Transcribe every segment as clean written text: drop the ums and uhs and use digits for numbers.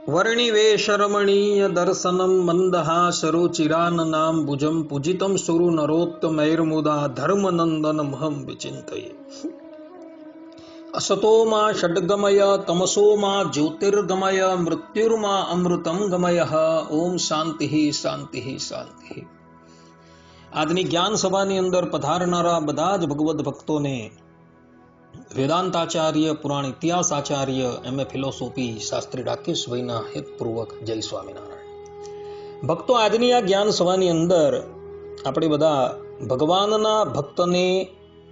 वर्णिवेशरमणीय दर्शनं मन्दहासरुचिराननां भुजं पूजितं सुरु नरोत्तमैर्मुदा धर्मनन्दनमहं विचिन्तये। असतो मा षड्गमय तमसो मा ज्योतिर्गमय मृत्युर्मा अमृतं गमयः। ओम शांति शांति शांति। આજની જ્ઞાન સભાની અંદર પધારનારા બધા જ ભગવદ ભક્તોને વેદાંતાચાર્ય પુરાણ ઇતિહાસ આચાર્ય એમએ ફિલોસોફી શાસ્ત્રી રાકેશભાઈના હેતપૂર્વક જય સ્વામિનારાયણ। ભક્તો, આજની આ જ્ઞાન સભાની અંદર આપણે બધા ભગવાનના ભક્તને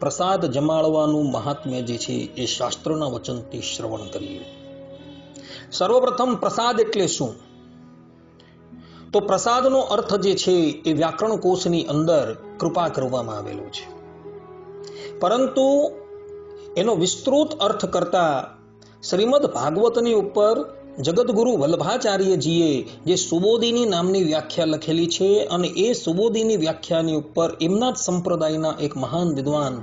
પ્રસાદ જમાડવાનું મહાત્મ્ય જે છે એ શાસ્ત્રના વચનથી શ્રવણ કરીએ। સર્વપ્રથમ પ્રસાદ એટલે શું? તો પ્રસાદનો અર્થ જે છે એ વ્યાકરણ કોશની અંદર કૃપા કરવામાં આવેલો છે, પરંતુ એનો વિસ્તૃત અર્થ કરતા શ્રીમદ ભાગવતની ઉપર જગતગુરુ વલ્લભાચાર્યજીએ જે સુબોધિની નામની વ્યાખ્યા લખેલી છે અને એ સુબોધિની વ્યાખ્યાની ઉપર એમના જ સંપ્રદાયના એક મહાન વિદ્વાન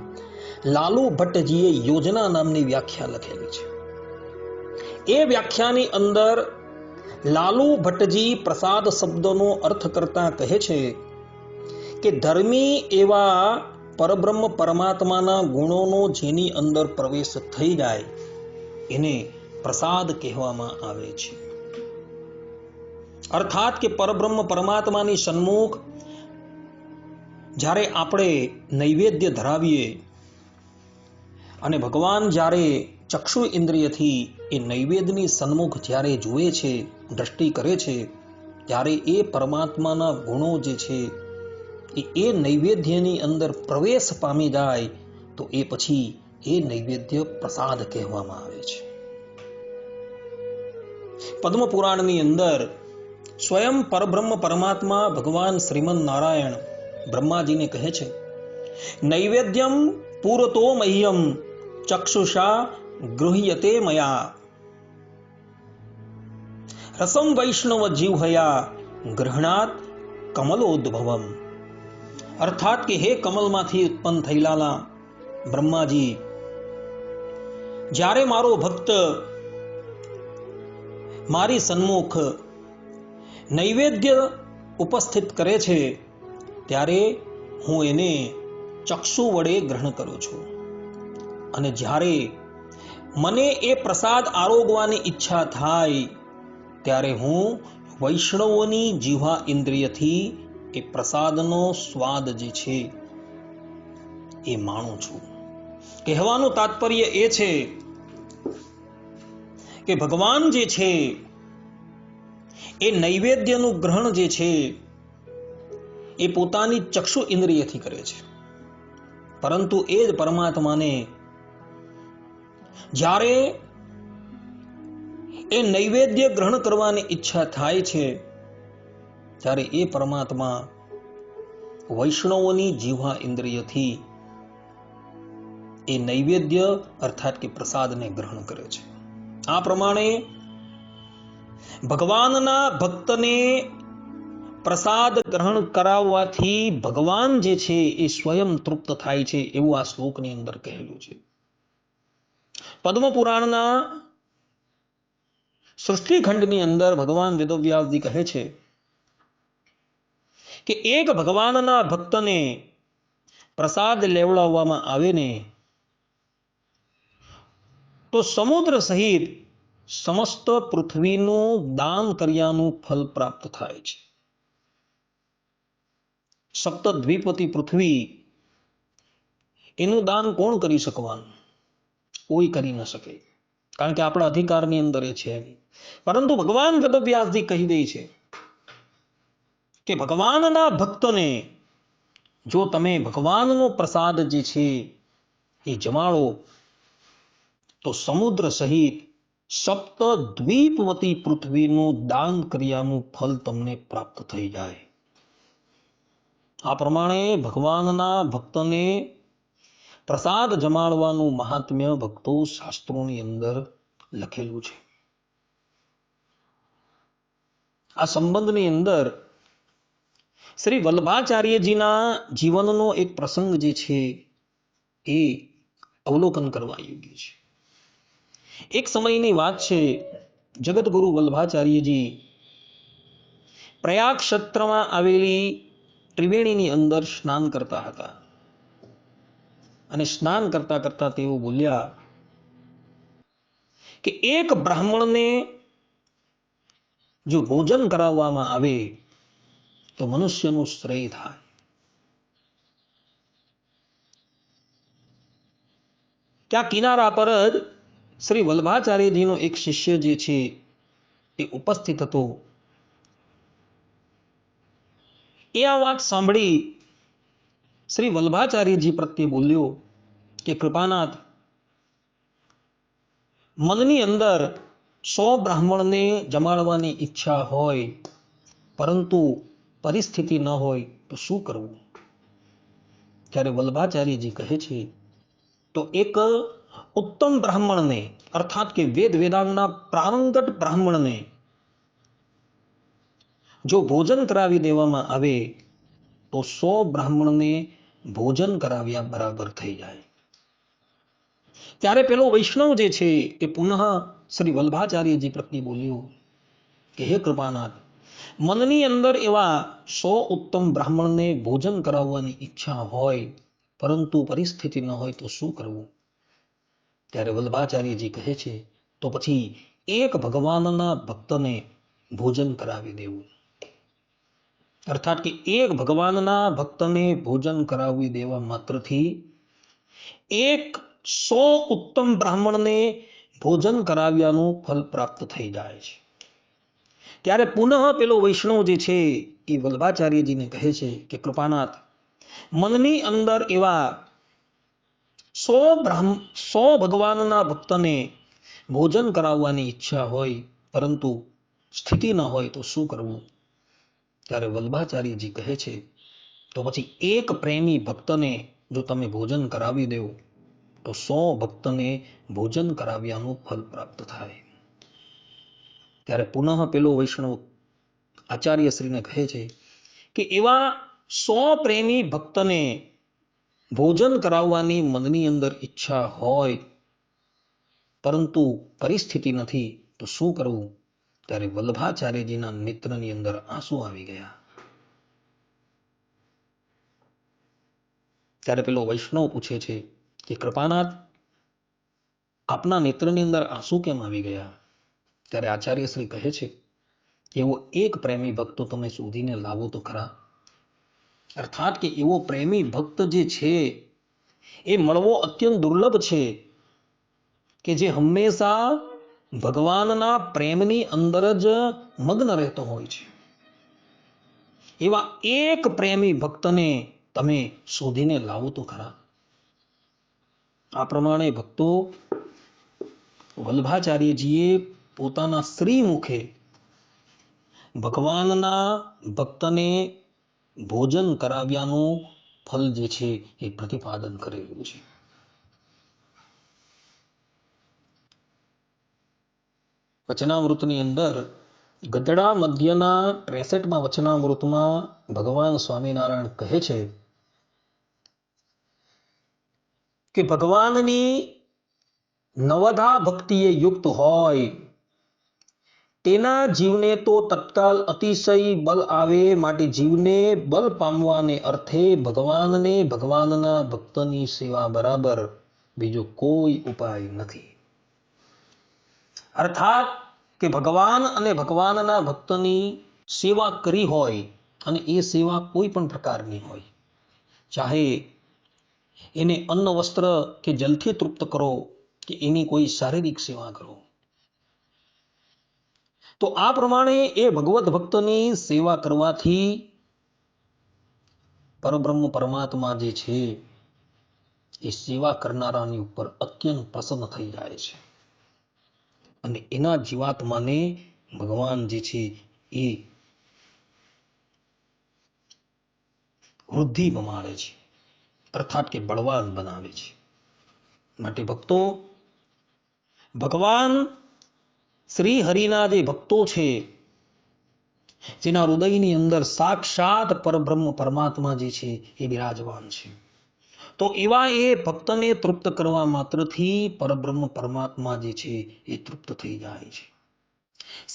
લાલુ ભટ્ટજીએ યોજના નામની વ્યાખ્યા લખેલી છે। એ વ્યાખ્યાની અંદર લાલુ ભટ્ટજી પ્રસાદ શબ્દનો અર્થ કરતા કહે છે કે ધર્મી એવા પરબ્રહ્મ પરમાત્માના ગુણોનો જેની અંદર પ્રવેશ થઈ જાય એને પ્રસાદ કહેવામાં આવે છે। અર્થાત કે પરબ્રહ્મ પરમાત્માની સન્મુખ જ્યારે આપણે નૈવેદ્ય ધરાવીએ અને ભગવાન જ્યારે ચક્ષુ ઇન્દ્રિયથી એ નૈવેદ્યની સન્મુખ જ્યારે જુએ છે, દ્રષ્ટિ કરે છે, ત્યારે એ પરમાત્માના ગુણો જે છે એ નૈવેદ્યની અંદર પ્રવેશ પામી જાય તો એ પછી એ નૈવેદ્ય પ્રસાદ કહેવામાં આવે છે। પદ્મ પુરાણની અંદર સ્વયં પરબ્રહ્મ પરમાત્મા ભગવાન શ્રીમન નારાયણ બ્રહ્માજીને કહે છે, નૈવેદ્યમ પૂરતો મહ્યમ ચક્ષુષા ગૃહ્યતે મયા રસમ વૈષ્ણવ જીવહયા ગ્રહણાત કમલોદ્ભવમ। અર્થાત કે હે કમલમાંથી ઉત્પન્ન થયેલા બ્રહ્માજી, જ્યારે મારો ભક્ત મારી સન્મુખ નૈવેદ્ય ઉપસ્થિત કરે છે ત્યારે હું એને ચક્ષુ વડે ગ્રહણ કરું છું, અને જ્યારે મને એ પ્રસાદ આરોગવાની ઈચ્છા થાય ત્યારે હું વૈષ્ણવોની જીહ્વા ઇન્દ્રિયથી એ પ્રસાદનો સ્વાદ જે છે એ માણું છું। કહેવાનું તાત્પર્ય એ છે કે ભગવાન જે છે એ નૈવેદ્યનું ગ્રહણ જે છે એ પોતાની ચક્ષુ ઇન્દ્રિયથી કરે છે, પરંતુ એ જ પરમાત્માને જ્યારે એ નૈવેદ્ય ગ્રહણ કરવાની ઈચ્છા થાય છે ત્યારે એ પરમાત્મા વૈષ્ણવોની જીહ્વા ઇન્દ્રિયથી એ નૈવેદ્ય અર્થાત કે પ્રસાદને ગ્રહણ કરે છે। આ પ્રમાણે ભગવાનના ભક્તને પ્રસાદ ગ્રહણ કરાવવાથી ભગવાન જે છે એ સ્વયં તૃપ્ત થાય છે એવું આ શ્લોકની અંદર કહેલું છે। પદ્મ પુરાણના સૃષ્ટિખંડની અંદર ભગવાન વેદવ્યાસજી કહે છે કે એક ભગવાનના ભક્તને પ્રસાદ લેવડાવવામાં આવે ને તો સમુદ્ર સહિત સમસ્ત પૃથ્વીનું દાન કર્યાનું ફલ પ્રાપ્ત થાય છે। સપ્તદ્વીપતિ પૃથ્વી એનું દાન કોણ કરી શકવાનું? કોઈ કરી ન શકે, કારણ કે આપણા અધિકારની અંદર એ છે, પરંતુ ભગવાન વેદવ્યાસજી કહી દે છે કે ભગવાનના ભક્તને જો તમે ભગવાનનો પ્રસાદ જે છે એ જમાડો તો સમુદ્ર સહિત સપ્તદ્વીપવતી પૃથ્વીનું દાન કર્યાનું ફલ તમને પ્રાપ્ત થઈ જાય। આ પ્રમાણે ભગવાનના ભક્તને પ્રસાદ જમાડવાનું મહાત્મ્ય ભક્તો શાસ્ત્રોની અંદર લખેલું છે। આ સંબંધની અંદર શ્રી વલ્લભાચાર્યજીના જીવનનો એક પ્રસંગ જે છે એ અવલોકન કરવા યોગ્ય છે। એક સમયની વાત છે જગતગુરુ વલ્લભાચાર્યજી પ્રયાગ ક્ષેત્રમાં આવેલી ત્રિવેણીની અંદર સ્નાન કરતા હતા અને સ્નાન કરતા કરતા તેઓ બોલ્યા કે એક બ્રાહ્મણને જો ભોજન કરાવવામાં આવે તો મનુષ્યનું શ્રેય થાય. ત્યાં કિનારા પર જ શ્રી વલ્લભાચાર્યજીનો એક શિષ્ય જે છે એ ઉપસ્થિત હતો. એ આ વાત સાંભળી શ્રી વલ્લભાચાર્યજી પ્રત્યે બોલ્યો કે કૃપાનાથ, મનની અંદર 100 બ્રાહ્મણને જમાડવાની ઈચ્છા હોય પરંતુ પરિસ્થિતિ ન હોય તો શું કરવું? ત્યારે વલ્લભાચાર્યજી કહે છે તો એક ઉત્તમ બ્રાહ્મણને અર્થાત કે વેદ વેદાંગના પ્રારંગત બ્રાહ્મણને જો ભોજન કરાવી દેવામાં આવે તો 100 બ્રાહ્મણને ભોજન કરાવ્યા બરાબર થઈ જાય. ત્યારે પેલો વૈષ્ણવ જે છે એ પુનઃ શ્રી વલ્લભાચાર્યજી પ્રત્યે બોલ્યો કે હે કૃપાનાથ, મનની અંદર એવા 100 ઉત્તમ બ્રાહ્મણને ભોજન કરાવવાની ઈચ્છા હોય પરંતુ પરિસ્થિતિ ન હોય તો શું કરવું? ત્યારે વલ્લભાચાર્યજી કહે છે તો પછી એક ભગવાનના ભક્તને ભોજન કરાવી દેવું. અર્થાત કે એક ભગવાનના ભક્તને ભોજન કરાવી દેવા માત્રથી એક 100 ઉત્તમ બ્રાહ્મણને ભોજન કરાવ્યાનું ફલ પ્રાપ્ત થઈ જાય છે. ત્યારે પુનઃ પેલો વૈષ્ણવ જે છે એ વલ્લભાચાર્યજીને કહે છે કે કૃપાનાથ, મનની અંદર એવા 100 ભગવાનના ભક્તને ભોજન કરાવવાની ઈચ્છા હોય પરંતુ સ્થિતિ ન હોય તો શું કરવું? ત્યારે વલ્લભાચાર્યજી કહે છે તો પછી એક પ્રેમી ભક્તને જો તમે ભોજન કરાવી દો તો 100 ભક્તને ભોજન કરાવ્યાનું ફલ પ્રાપ્ત થાય. ત્યારે પુનઃ પેલો વૈષ્ણવ આચાર્યશ્રીને કહે છે કે એવા 100 પ્રેમી ભક્તને ભોજન કરાવવાની મનની અંદર ઈચ્છા હોય પરંતુ પરિસ્થિતિ નથી તો શું કરવું? ત્યારે વલ્લભાચાર્યજીના નેત્રની અંદર આંસુ આવી ગયા. ત્યારે પેલો વૈષ્ણવ પૂછે છે કે કૃપાનાથ, આપના નેત્રની અંદર આંસુ કેમ આવી ગયા? ત્યારે આચાર્યશ્રી કહે છે એવો એક પ્રેમી ભક્ત તમે શોધીને લાવો તો ખરા. અર્થાત કે એવો પ્રેમી ભક્ત જે છે એ મળવો અત્યંત દુર્લભ છે કે જે હંમેશા ભગવાનના પ્રેમની અંદર જ મગ્ન રહેતો હોય છે. એવા એક પ્રેમી ભક્તને તમે શોધીને લાવો તો ખરા. આ પ્રમાણે ભક્તો વલ્લભાચાર્યજીએ પોતાના શ્રી મુખે ભગવાનના ભક્તને ભોજન કરાવ્યાનું ફલ જે છે એ પ્રતિપાદન કરેલું છે. વચનામૃતની અંદર ગઢડા મધ્યના 63માં વચનામૃતમાં ભગવાન સ્વામિનારાયણ કહે છે કે ભગવાનની નવધા ભક્તિએ યુક્ત હોય તેના જીવને તો તત્કાલ અતિશય બલ આવે, માટે જીવને બલ પામવાને અર્થે ભગવાનને ભગવાનના ભક્તની સેવા બરાબર બીજો કોઈ ઉપાય નથી. અર્થાત કે ભગવાન અને ભગવાનના ભક્તની સેવા કરી હોય અને એ સેવા કોઈ પણ પ્રકારની હોય, ચાહે એને અન્ન વસ્ત્ર કે જલથી તૃપ્ત કરો કે એની કોઈ શારીરિક સેવા કરો, તો આ પ્રમાણે એ ભગવત ભક્તની સેવા કરવાથી પરબ્રહ્મ પરમાત્મા જે છે એ સેવા કરનારાની ઉપર અત્યંત પ્રસન્ન થઈ જાય છે અને એના જીવાત્માને ભગવાન જે છે એ વૃદ્ધિ પમાડે છે, અર્થાત કે બળવાન બનાવે છે. માટે ભક્તો, ભગવાન શ્રી હરિના જે ભક્તો છે જેના હૃદયની અંદર સાક્ષાત પરબ્રહ્મ પરમાત્મા જે છે એ બિરાજમાન છે, તો એવા એ ભક્તને તૃપ્ત કરવા માત્રથી પરબ્રહ્મ પરમાત્મા જે છે એ તૃપ્ત થઈ જાય છે.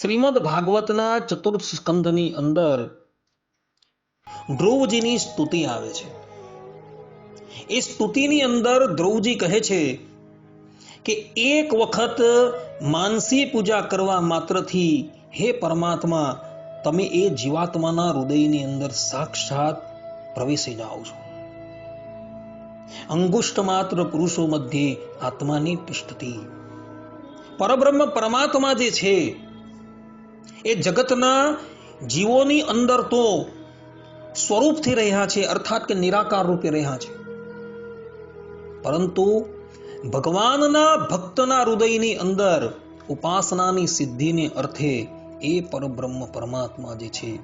શ્રીમદ ભાગવતના ચતુર્થ સ્કંધની અંદર ધ્રુવજીની સ્તુતિ આવે છે. એ સ્તુતિની અંદર ધ્રુવજી કહે છે કે એક વખત માનસી પૂજા કરવા માત્રથી હે પરમાત્મા તમે એ જીવાત્માના હૃદયની અંદર સાક્ષાત પ્રવેશી જાઓ છો. અંગુષ્ઠ માત્ર પુરુષો મધ્યે આત્માની તિષ્ઠતી. પરબ્રહ્મ પરમાત્મા જે છે એ જગતના જીવોની અંદર તો સ્વરૂપથી રહ્યા છે, અર્થાત કે નિરાકાર રૂપે રહ્યા છે, પરંતુ ભગવાનના ભક્તના હૃદયની અંદર ઉપાસનાની સિદ્ધિને અર્થે એ પરબ્રહ્મ પરમાત્મા જે છે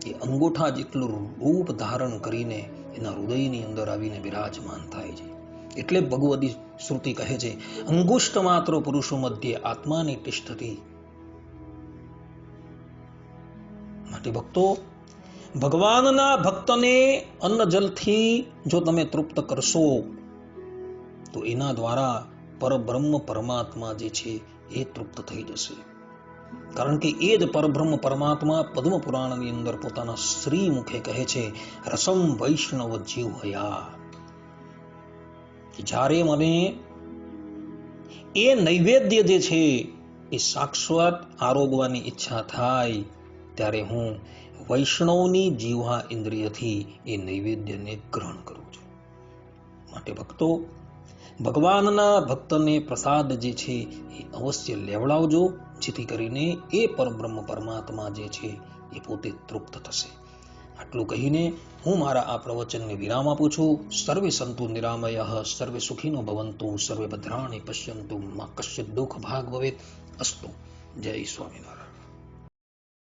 એ અંગૂઠા જેટલું રૂપ ધારણ કરીને એના હૃદયની અંદર આવીને વિરાજમાન થાય છે. એટલે ભગવદી શ્રુતિ કહે છે અંગુષ્ઠ માત્ર પુરુષો મધ્યે આત્માની તિષ્ઠતી. માટે ભક્તો, ભગવાનના ભક્તને અન્ન જલથી જો તમે તૃપ્ત કરશો તો એના દ્વારા પરબ્રહ્મ પરમાત્મા જે છે એ તૃપ્ત થઈ જશે. કારણ કે એ જ પરબ્રહ્મ પરમાત્મા પદ્મ પુરાણની અંદર પોતાના શ્રી મુખે કહે છે રસમ વૈષ્ણવ જીવ હયા. જ્યારે મને એ નૈવેદ્ય જે છે એ સાક્ષાત આરોગવાની ઈચ્છા થાય ત્યારે હું વૈષ્ણવની જીવહા ઇન્દ્રિયથી એ નૈવેદ્યને ગ્રહણ કરું છું. માટે ભક્તો, ભગવાનના ભક્તને પ્રસાદ જે છે એ અવશ્ય લેવડાવજો, જેથી કરીને એ પરબ્રહ્મ પરમાત્મા જે છે એ પોતે તૃપ્ત થશે. આટલું કહીને હું મારા આ પ્રવચનને વિરામ આપું છું. સર્વે સંતુ નિરામયઃ, સર્વે સુખીનો ભવંતુ, સર્વે ભદ્રાણિ પશ્યન્તુ, મા કશ્ચિત દુઃખ ભાગ ભવેત. અસ્તુ. જય સ્વામિનારાયણ.